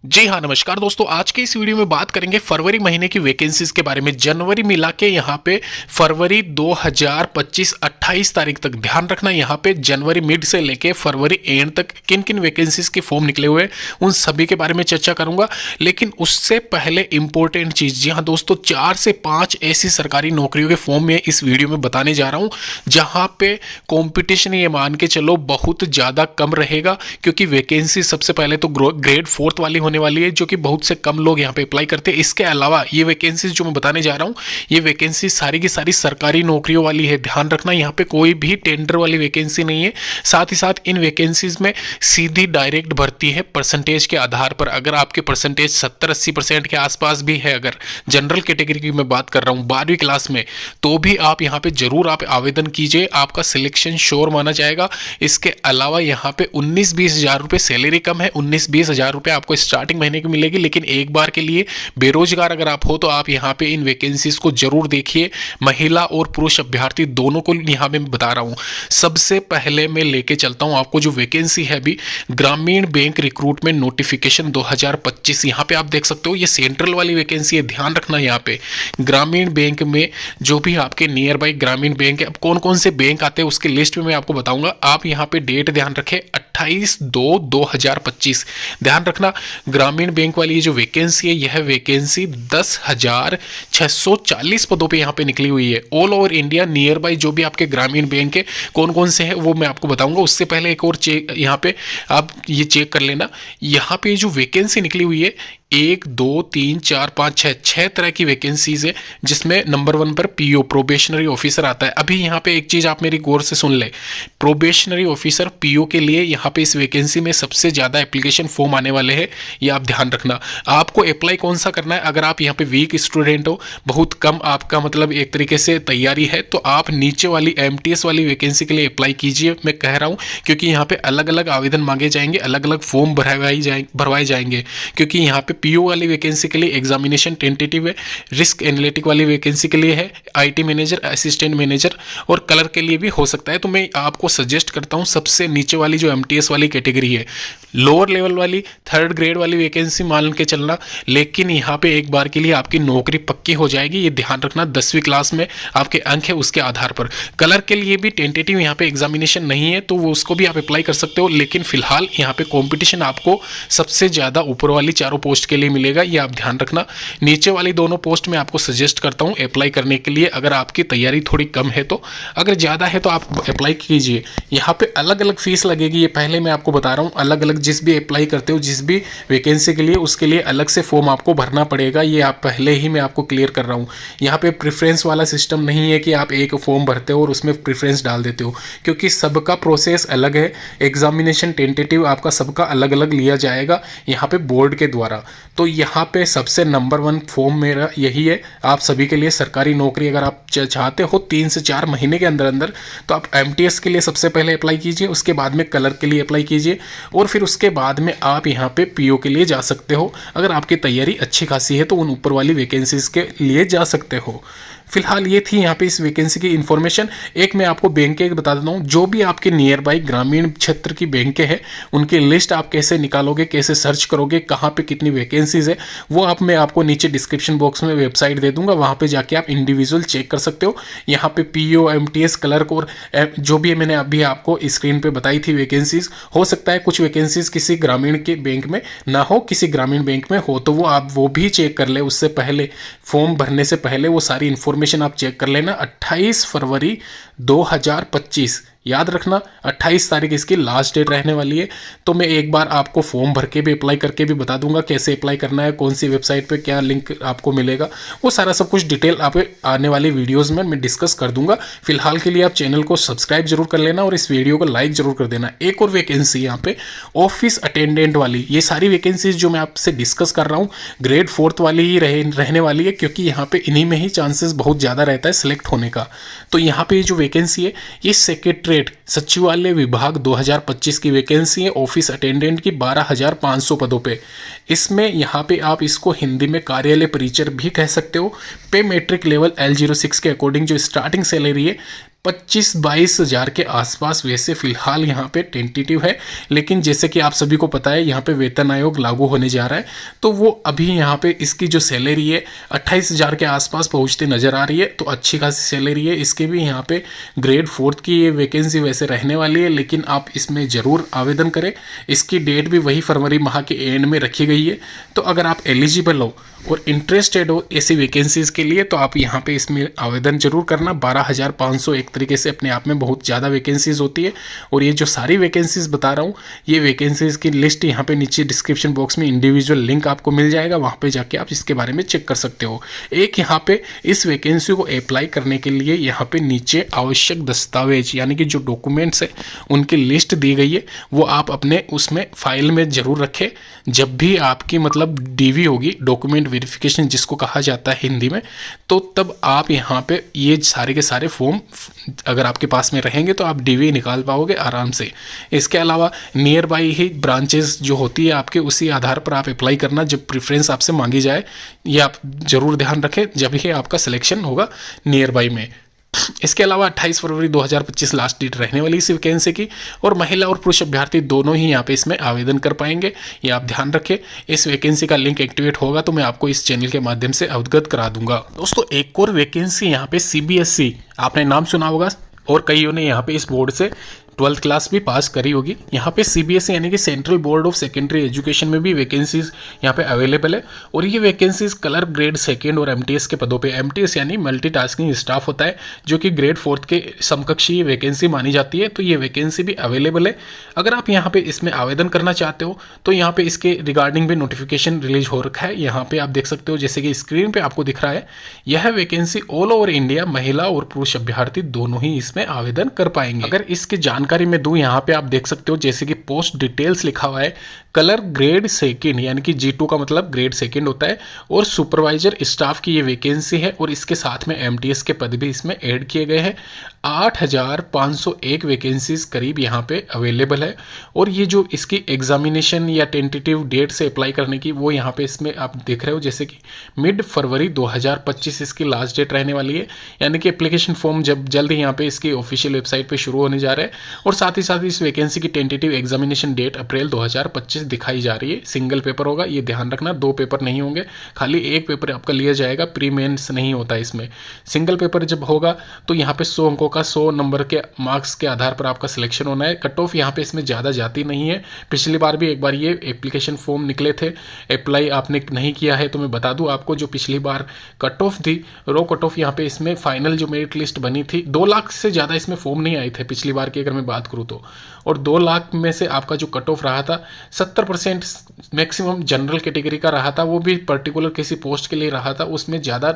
जी हाँ, नमस्कार दोस्तों। आज के इस वीडियो में बात करेंगे फरवरी महीने की वैकेंसीज के बारे में। जनवरी मिला के यहाँ पे फरवरी 2025 28 तारीख तक ध्यान रखना, यहाँ पे जनवरी मिड से लेके फरवरी एंड तक किन किन वैकेंसीज के फॉर्म निकले हुए हैं उन सभी के बारे में चर्चा करूंगा। लेकिन उससे पहले इंपॉर्टेंट चीज, जी हाँ दोस्तों, 4 से 5 ऐसी सरकारी नौकरियों के फॉर्म में इस वीडियो में बताने जा रहा हूँ जहाँ पे कॉम्पिटिशन ये मान के चलो बहुत ज़्यादा कम रहेगा, क्योंकि वैकेंसी सबसे पहले तो ग्रेड 4 वाली होने वाली है जो कि बहुत से कम लोग यहाँ पे अप्लाई करते हैं। इसके अलावा ये वैकेंसीज जो मैं बताने जा रहा हूँ, ये वैकेंसी सारी की सारी सरकारी नौकरियों वाली है। ध्यान रखना, यहाँ पे कोई भी टेंडर वाली वैकेंसी नहीं है। साथ ही साथ इन वैकेंसीज में सीधी डायरेक्ट भर्ती है परसेंटेज के आधार पर। अगर आपके परसेंटेज 70-80% के आसपास भी है, अगर जनरल कैटेगरी की मैं बात कर रहा हूँ 12वीं क्लास में, तो भी आप यहाँ पे जरूर आप आवेदन कीजिए, आपका सिलेक्शन श्योर माना जाएगा। इसके अलावा यहाँ पे 19-20 हज़ार रुपये सैलरी कम है, 19-20 हज़ार रुपये आपको स्टार्टिंग महीने की मिलेगी। लेकिन एक बार के लिए बेरोजगार अगर आप हो तो आप यहाँ पे इन वैकेंसीज को जरूर देखिए। महिला और पुरुष अभ्यर्थी दोनों को यहाँ पे मैं बता रहा हूँ। सबसे पहले मैं लेके चलता हूँ आपको जो वैकेंसी है अभी, ग्रामीण बैंक रिक्रूटमेंट नोटिफिकेशन 2025। यहाँ पे आप देख सकते हो, ये सेंट्रल वाली वैकेंसी है। ध्यान रखना, यहाँ पे ग्रामीण बैंक में जो भी आपके नियर बाई ग्रामीण बैंक है, अब कौन कौन से बैंक आते हैं उसकी लिस्ट में मैं आपको बताऊंगा। आप यहाँ पे डेट ध्यान रखें 28/2/2025। ध्यान रखना, ग्रामीण बैंक वाली ये जो वैकेंसी है, यह वैकेंसी 10,640 पदों पे यहाँ पे निकली हुई है। All over India near by जो भी आपके ग्रामीण बैंक है कौन कौन से हैं वो मैं आपको बताऊंगा। उससे पहले एक और चेक यहाँ पे आप ये चेक कर लेना, यहाँ पे जो वैकेंसी निकली हुई है 1 2 3 4 5 6 तरह की वैकेंसीज है, जिसमें नंबर 1 पर पीओ प्रोबेशनरी ऑफिसर आता है। अभी यहाँ पे एक चीज आप मेरी गौर से सुन ले, प्रोबेशनरी ऑफिसर पीओ के लिए यहाँ पे इस वैकेंसी में सबसे ज्यादा एप्लीकेशन फॉर्म आने वाले हैं, ये आप ध्यान रखना। आपको अप्लाई कौन सा करना है, अगर आप यहाँ पे वीक स्टूडेंट हो, बहुत कम आपका मतलब एक तरीके से तैयारी है, तो आप नीचे वाली एमटीएस वाली वैकेंसी के लिए अप्लाई कीजिए। मैं कह रहा हूँ क्योंकि यहाँ पे अलग अलग आवेदन मांगे जाएंगे, अलग अलग फॉर्म भरवाए जाएंगे, क्योंकि यहाँ पे पीओ वाली वैकेंसी के लिए एग्जामिनेशन टेंटेटिव है, रिस्क एनालिटिक वाली वैकेंसी के लिए है आईटी मैनेजर, असिस्टेंट मैनेजर, और कलर के लिए भी हो सकता है। तो मैं आपको सजेस्ट करता हूं सबसे नीचे वाली जो एमटीएस वाली कैटेगरी है, लोअर लेवल वाली 3rd ग्रेड वाली वैकेंसी मान के चलना। लेकिन यहाँ पे एक बार के लिए आपकी नौकरी पक्की हो जाएगी, ये ध्यान रखना। 10वीं क्लास में आपके अंक है उसके आधार पर। कलर के लिए भी टेंटेटिव यहाँ पे एग्जामिनेशन नहीं है, तो वो उसको भी आप अप्लाई कर सकते हो। लेकिन फिलहाल यहाँ पे कॉम्पिटिशन आपको सबसे ज्यादा ऊपर वाली चारों पोस्ट के लिए मिलेगा, ये आप ध्यान रखना। नीचे वाली दोनों पोस्ट में आपको सजेस्ट करता हूं अप्लाई करने के लिए, अगर आपकी तैयारी थोड़ी कम है तो। अगर ज़्यादा है तो आप अप्लाई कीजिए। यहाँ पे अलग अलग फीस लगेगी, ये पहले मैं आपको बता रहा हूँ। अलग अलग जिस भी अप्लाई करते हो जिस भी वैकेंसी के लिए, उसके लिए अलग से फॉर्म आपको भरना पड़ेगा, ये आप पहले ही मैं आपको क्लियर कर रहा हूँ। यहाँ पे प्रेफरेंस वाला सिस्टम नहीं है कि आप एक फॉर्म भरते हो और उसमें प्रेफरेंस डाल देते हो, क्योंकि सबका प्रोसेस अलग है। एग्जामिनेशन टेंटेटिव आपका सबका अलग अलग लिया जाएगा यहाँ पे बोर्ड के द्वारा। तो यहाँ पे सबसे नंबर 1 फॉर्म मेरा यही है आप सभी के लिए। सरकारी नौकरी अगर आप चाहते हो 3 से 4 महीने के अंदर अंदर, तो आप एमटीएस के लिए सबसे पहले अप्लाई कीजिए, उसके बाद में कलर के लिए अप्लाई कीजिए, और फिर उसके बाद में आप यहाँ पे पीओ के लिए जा सकते हो। अगर आपकी तैयारी अच्छी खासी है तो उन ऊपर वाली वैकेंसीज के लिए जा सकते हो। फिलहाल ये थी यहाँ पे इस वैकेंसी की इन्फॉर्मेशन। एक मैं आपको बैंक के बता देता हूँ, जो भी आपके नियर बाई ग्रामीण क्षेत्र की बैंकें हैं उनकी लिस्ट आप कैसे निकालोगे, कैसे सर्च करोगे, कहाँ पे कितनी वैकेंसीज है, वो मैं आपको नीचे डिस्क्रिप्शन बॉक्स में वेबसाइट दे दूंगा, वहाँ पे जाके आप इंडिविजुअल चेक कर सकते हो। यहाँ पे पीओ, एमटीएस, क्लर्क और जो भी मैंने अभी आपको स्क्रीन पे बताई थी वैकेंसीज, हो सकता है कुछ वैकेंसीज किसी ग्रामीण के बैंक में ना हो, किसी ग्रामीण बैंक में हो, तो वो आप वो भी चेक कर ले। उससे पहले फॉर्म भरने से पहले वो सारी इन्फॉर्मेशन आप चेक कर लेना। 28 फरवरी 2025 याद रखना, 28 तारीख इसकी लास्ट डेट रहने वाली है। तो मैं एक बार आपको फॉर्म भर के भी अप्लाई करके भी बता दूंगा कैसे अप्लाई करना है, कौन सी वेबसाइट पे क्या लिंक आपको मिलेगा, वो सारा सब कुछ डिटेल आप आने वाले वीडियोस में मैं डिस्कस कर दूंगा। फिलहाल के लिए आप चैनल को सब्सक्राइब जरूर कर लेना और इस वीडियो को लाइक जरूर कर देना। एक और वैकेंसी यहाँ पे ऑफिस अटेंडेंट वाली, ये सारी वैकेंसीज जो मैं आपसे डिस्कस कर रहा हूँ ग्रेड 4 वाली ही रहने वाली है, क्योंकि यहाँ पे इन्हीं में ही चांसेस बहुत ज़्यादा रहता है सिलेक्ट होने का। तो यहाँ पे जो वैकेंसी है ये सेक्रेटरी सचिवालय विभाग 2025 की वैकेंसी है, ऑफिस अटेंडेंट की 12,500 पदों पे। इसमें यहाँ पे आप इसको हिंदी में कार्यालय परिचर भी कह सकते हो। पे मैट्रिक लेवल L06 के अकॉर्डिंग जो स्टार्टिंग सैलरी है 25-22 हज़ार के आसपास वैसे फिलहाल यहाँ पे टेंटेटिव है। लेकिन जैसे कि आप सभी को पता है यहाँ पे वेतन आयोग लागू होने जा रहा है, तो वो अभी यहाँ पे इसकी जो सैलरी है 28 हज़ार के आसपास पहुँचते नज़र आ रही है। तो अच्छी खासी सैलरी है। इसके भी यहाँ पे ग्रेड 4 की ये वैकेंसी वैसे रहने वाली है, लेकिन आप इसमें ज़रूर आवेदन करें। इसकी डेट भी वही फरवरी माह के एंड में रखी गई है। तो अगर आप एलिजिबल हो और इंटरेस्टेड हो ऐसी वैकेंसीज़ के लिए, तो आप यहाँ पे इसमें आवेदन जरूर करना। 12,500 एक तरीके से अपने आप में बहुत ज़्यादा वैकेंसीज़ होती है। और ये जो सारी वैकेंसीज़ बता रहा हूँ, ये वैकेंसीज़ की लिस्ट यहाँ पे नीचे डिस्क्रिप्शन बॉक्स में इंडिविजुअल लिंक आपको मिल जाएगा, वहाँ पे जाके आप इसके बारे में चेक कर सकते हो। एक यहाँ पे इस वैकेंसी को अप्लाई करने के लिए यहाँ पे नीचे आवश्यक दस्तावेज यानी कि जो डॉक्यूमेंट्स है उनकी लिस्ट दी गई है, वो आप अपने उसमें फाइल में ज़रूर रखें। जब भी आपकी मतलब डीवी होगी, डॉक्यूमेंट वेरिफिकेशन जिसको कहा जाता है हिंदी में, तो तब आप यहाँ पे ये सारे के सारे फॉर्म अगर आपके पास में रहेंगे तो आप डीवी निकाल पाओगे आराम से। इसके अलावा नियर बाई ही ब्रांचेस जो होती है आपके, उसी आधार पर आप अप्लाई करना जब प्रेफरेंस आपसे मांगी जाए। ये आप ज़रूर ध्यान रखें जब ही आपका सिलेक्शन होगा नियर बाई में। इसके अलावा 28 फरवरी 2025 लास्ट डेट रहने वाली इस वैकेंसी की, और महिला और पुरुष अभ्यर्थी दोनों ही यहाँ पे इसमें आवेदन कर पाएंगे। ये आप ध्यान रखें। इस वैकेंसी का लिंक एक्टिवेट होगा तो मैं आपको इस चैनल के माध्यम से अवगत करा दूंगा। दोस्तों, एक और वैकेंसी यहाँ पे सीबीएसई, आपने नाम सुना होगा और कईयों ने यहाँ पे इस बोर्ड से 12th क्लास भी पास करी होगी। यहाँ पे सीबीएसई यानी कि central board of secondary education में भी वैकेंसीज यहाँ पे अवेलेबल है। और ये वैकेंसीज कलर ग्रेड 2 और एमटीएस के पदों पे, एमटीएस यानी मल्टीटास्किंग स्टाफ होता है, जो कि ग्रेड 4 के समकक्षी ये वैकेंसी मानी जाती है। तो ये वैकेंसी भी अवेलेबल है। अगर आप यहाँ पे इसमें आवेदन करना चाहते हो तो यहाँ पे इसके रिगार्डिंग भी नोटिफिकेशन रिलीज हो रखा है। यहाँ पे आप देख सकते हो, जैसे कि स्क्रीन पे आपको दिख रहा है, यह वैकेंसी ऑल ओवर इंडिया महिला और पुरुष अभ्यर्थी दोनों ही इसमें आवेदन कर पाएंगे। अगर इसके जानकारी में दूं, यहाँ पे आप देख सकते हो जैसे कि पोस्ट डिटेल्स लिखा हुआ है, कलर ग्रेड 2 यानी कि G2 का मतलब ग्रेड 2 होता है, और सुपरवाइजर स्टाफ की ये वैकेंसी है। और इसके साथ में एमटीएस के पद भी इसमें ऐड किए गए हैं। 8,501 वैकेंसीज करीब यहाँ पे अवेलेबल है। और ये जो इसकी एग्जामिनेशन या टेंटेटिव डेट से अप्लाई करने की, वो यहाँ पे इसमें आप देख रहे हो, जैसे कि मिड फरवरी 2025 इसकी लास्ट डेट रहने वाली है। यानी कि एप्लीकेशन फॉर्म जब जल्द ही यहाँ पे इसकी ऑफिशियल वेबसाइट पे शुरू होने जा रहा है। और साथ ही साथ इस वैकेंसी की टेंटेटिव एग्जामिनेशन डेट अप्रैल 2025 दिखाई जा रही है। सिंगल पेपर होगा, ये ध्यान रखना, 2 पेपर नहीं होंगे, खाली एक पेपर आपका लिया जाएगा। प्री मेंस नहीं होता इसमें। सिंगल पेपर जब होगा तो यहाँ पे 100 अंकों का 100 नंबर के मार्क्स के आधार पर आपका सिलेक्शन होना है। कट ऑफ यहाँ पे इसमें ज़्यादा जाती नहीं है। पिछली बार भी एक बार ये एप्लीकेशन फॉर्म निकले थे, अप्लाई आपने नहीं किया है तो मैं बता दूं आपको, जो पिछली बार कट ऑफ थी, रो कट ऑफ यहाँ पे इसमें फाइनल जो मेरिट लिस्ट बनी थी, 2 लाख से ज़्यादा इसमें फॉर्म नहीं आए थे पिछली बार की अगर मैं बात करूँ तो। और 2 लाख में से आपका जो कट ऑफ रहा था 70% मैक्सिमम जनरल कैटेगरी का रहा था, वो भी पर्टिकुलर किसी पोस्ट के लिए रहा था। उसमें ज़्यादा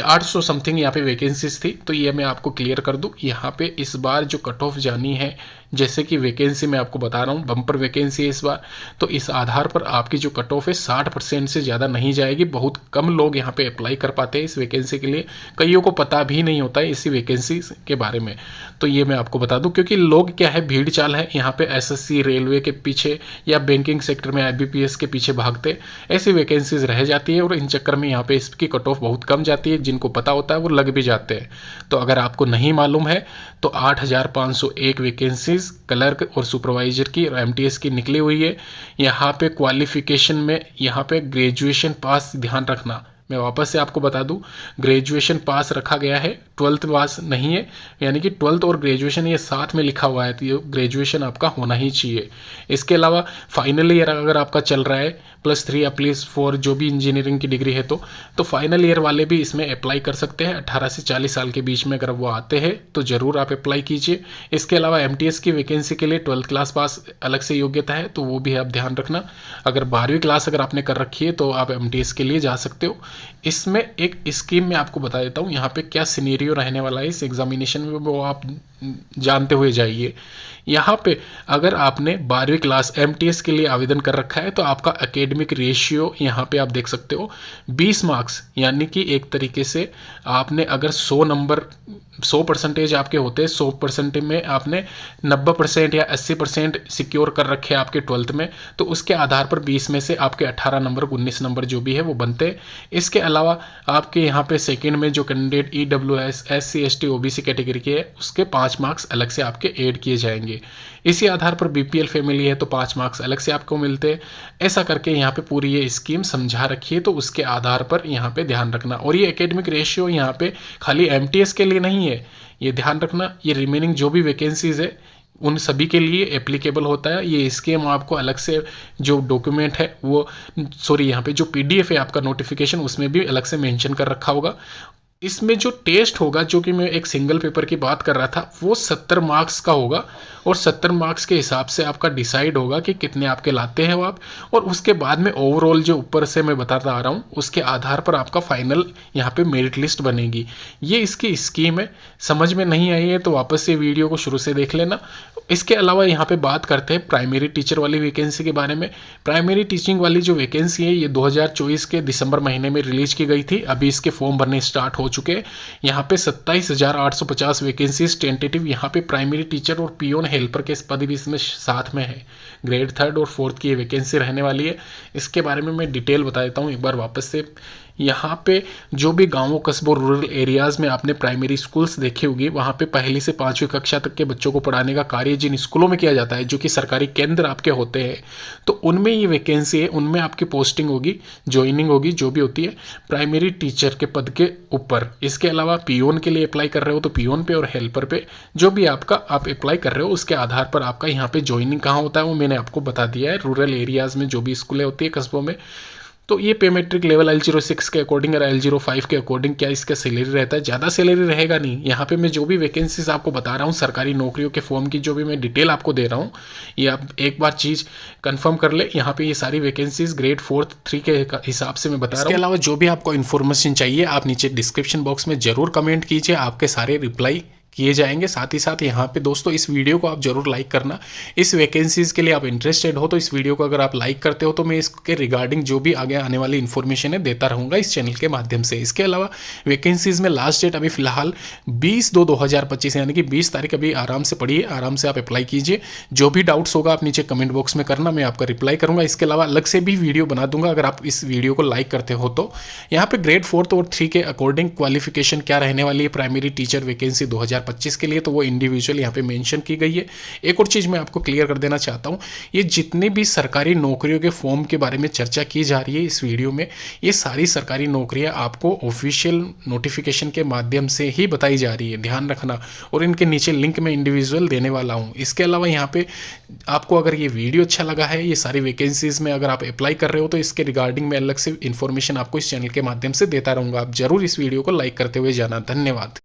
800 समथिंग यहाँ पे वैकेंसीज थी। तो ये मैं आपको क्लियर कर दूं, यहाँ पे इस बार जो कट ऑफ जानी है, जैसे कि वैकेंसी मैं आपको बता रहा हूँ, बम्पर वैकेंसी है इस बार, तो इस आधार पर आपकी जो कट ऑफ है 60% से ज़्यादा नहीं जाएगी। बहुत कम लोग यहाँ पे अप्लाई कर पाते हैं इस वैकेंसी के लिए, कईयों को पता भी नहीं होता है इसी वैकेंसी के बारे में। तो ये मैं आपको बता दूं, क्योंकि लोग क्या है, भीड़ चाल है यहाँ पे, एसएससी रेलवे के पीछे या बैंकिंग सेक्टर में आईबीपीएस के पीछे भागते, ऐसी वैकेंसीज रह जाती है। और इन चक्कर में यहाँ पे इसकी कट ऑफ बहुत कम जाती है। जिनको पता होता है वो लग भी जाते हैं। तो अगर आपको नहीं मालूम है तो 8,501 वैकेंसीज क्लर्क और सुपरवाइजर की और एमटीएस की निकली हुई है। यहाँ पे क्वालिफिकेशन में यहाँ पे ग्रेजुएशन पास ध्यान रखना, मैं वापस से आपको बता दूं, ग्रेजुएशन पास रखा गया है, 12th पास नहीं है। यानी कि 12th और ग्रेजुएशन ये साथ में लिखा हुआ है, तो ग्रेजुएशन आपका होना ही चाहिए। इसके अलावा फाइनल ईयर अगर आपका चल रहा है +3 या +4 जो भी इंजीनियरिंग की डिग्री है तो फाइनल ईयर वाले भी इसमें अप्लाई कर सकते हैं। 18 से 40 साल के बीच में अगर वो आते हैं तो ज़रूर आप अप्लाई कीजिए। इसके अलावा एमटीएस की वैकेंसी के लिए 12th क्लास पास अलग से योग्यता है, तो वो भी आप ध्यान रखना। अगर 12वीं क्लास अगर आपने कर रखी है तो आप एमटीएस के लिए जा सकते हो। इसमें एक स्कीम मैं आपको बता देता हूँ, यहाँ पे क्या सिनेरियो रहने वाला है इस एग्जामिनेशन में, वो आप जानते हुए जाइए। यहाँ पे अगर आपने 12वीं क्लास एमटीएस के लिए आवेदन कर रखा है तो आपका एकेडमिक रेशियो यहाँ पे आप देख सकते हो 20 मार्क्स, यानी कि एक तरीके से आपने अगर 100% आपके होते हैं, 100% में आपने 90% या 80% सिक्योर कर रखे हैं आपके 12th में, तो उसके आधार पर 20 में से आपके 18 नंबर 19 नंबर जो भी है वो बनते हैं। इसके अलावा आपके यहाँ पे सेकंड में जो candidate EWS SC ST OBC category के है उसके 5 मार्क्स अलग से आपके ऐड किए जाएंगे। इसी आधार पर BPL फैमिली है तो 5 मार्क्स अलग से आपको मिलते हैं। ऐसा करके यहाँ पे पूरी ये स्कीम समझा रखी है, तो उसके आधार पर यहाँ पे ध्यान रखना। और ये एकेडमिक रेशियो यहाँ पे खाली MTS के लिए नहीं है, ये ध्यान रखना, ये रिमेनिंग जो भी वैकेंसीज है उन सभी के लिए एप्लीकेबल होता है। ये स्कीम आपको अलग से जो डॉक्यूमेंट है वो यहाँ पे जो PDF है आपका नोटिफिकेशन उसमें भी अलग से मेंशन कर रखा होगा। इसमें जो टेस्ट होगा, जो कि मैं एक सिंगल पेपर की बात कर रहा था, वो 70 मार्क्स का होगा और 70 मार्क्स के हिसाब से आपका डिसाइड होगा कि कितने आपके लाते हैं वो आप, और उसके बाद में ओवरऑल जो ऊपर से मैं बताता आ रहा हूँ उसके आधार पर आपका फाइनल यहाँ पे मेरिट लिस्ट बनेगी। ये इसकी स्कीम है। समझ में नहीं आई है तो वापस से वीडियो को शुरू से देख लेना। इसके अलावा यहाँ पे बात करते हैं प्राइमरी टीचर वाली वैकेंसी के बारे में। प्राइमरी टीचिंग वाली जो वैकेंसी है ये 2024 के दिसंबर महीने में रिलीज की गई थी। अभी इसके फॉर्म भरने स्टार्ट हो चुके हैं। यहाँ पे 27,850 वैकेंसीज टेंटेटिव यहाँ पे प्राइमरी टीचर और पियोन हेल्पर के पद भी इसमें साथ में है। ग्रेड 3rd और 4th की ये वैकेंसी रहने वाली है। इसके बारे में मैं डिटेल बता देता हूँ एक बार वापस से। यहाँ पे जो भी गांवों कस्बों रूरल एरियाज़ में आपने प्राइमरी स्कूल्स देखे होंगे, वहाँ पे 1ली से 5वीं कक्षा तक के बच्चों को पढ़ाने का कार्य जिन स्कूलों में किया जाता है, जो कि सरकारी केंद्र आपके होते हैं, तो उनमें ये वैकेंसी है, उनमें आपकी पोस्टिंग होगी, ज्वाइनिंग होगी, जो भी होती है प्राइमरी टीचर के पद के ऊपर। इसके अलावा पियोन के लिए अप्लाई कर रहे हो तो पियोन पे और हेल्पर पे जो भी आपका आप अप्लाई कर रहे हो उसके आधार पर आपका यहाँ पे ज्वाइनिंग कहाँ होता है वो मैंने आपको बता दिया है। रूरल एरियाज़ में जो भी स्कूलें होती है कस्बों में, तो ये पे मेट्रिक लेवल L06 के अकॉर्डिंग और L05 के अकॉर्डिंग क्या इसका सैलरी रहता है। ज़्यादा सैलरी रहेगा नहीं। यहाँ पे मैं जो भी वैकेंसीज आपको बता रहा हूँ सरकारी नौकरियों के फॉर्म की जो भी मैं डिटेल आपको दे रहा हूँ, ये आप एक बार चीज़ कंफर्म कर ले। यहाँ पे ये सारी वैकेंसीज ग्रेड 4th 3 के हिसाब से मैं बता रहा हूँ। इसके अलावा जो भी आपको इन्फॉर्मेशन चाहिए आप नीचे डिस्क्रिप्शन बॉक्स में जरूर कमेंट कीजिए, आपके सारे रिप्लाई किए जाएंगे। साथ ही साथ यहाँ पे दोस्तों इस वीडियो को आप जरूर लाइक करना। इस वैकेंसीज़ के लिए आप इंटरेस्टेड हो तो इस वीडियो को अगर आप लाइक करते हो तो मैं इसके रिगार्डिंग जो भी आगे आने वाली इन्फॉर्मेशन है देता रहूँगा इस चैनल के माध्यम से। इसके अलावा वैकेंसीज़ में लास्ट डेट अभी फिलहाल 20/2/2025 यानी कि 20 तारीख अभी आराम से पढ़िए, आराम से आप अप्लाई कीजिए। जो भी डाउट्स होगा आप नीचे कमेंट बॉक्स में करना, मैं आपका रिप्लाई करूँगा। इसके अलावा अलग से भी वीडियो बना दूंगा अगर आप इस वीडियो को लाइक करते हो तो। यहाँ पे ग्रेड 4th और 3 के अकॉर्डिंग क्वालिफिकेशन क्या रहने वाली है प्राइमरी टीचर वैकेंसी 2025 के लिए, तो वो इंडिविजुअल यहाँ पे मेंशन की गई है। एक और चीज़ मैं आपको क्लियर कर देना चाहता हूँ, ये जितने भी सरकारी नौकरियों के फॉर्म के बारे में चर्चा की जा रही है इस वीडियो में, ये सारी सरकारी नौकरियाँ आपको ऑफिशियल नोटिफिकेशन के माध्यम से ही बताई जा रही है, ध्यान रखना। और इनके नीचे लिंक मैं इंडिविजुअल देने वाला हूँ। इसके अलावा यहाँ पे आपको अगर ये वीडियो अच्छा लगा है, ये सारी वैकेंसीज में अगर आप अप्लाई कर रहे हो तो इसके रिगार्डिंग मैं अलग से इन्फॉर्मेशन आपको इस चैनल के माध्यम से देता रहूँगा। आप जरूर इस वीडियो को लाइक करते हुए जाना। धन्यवाद।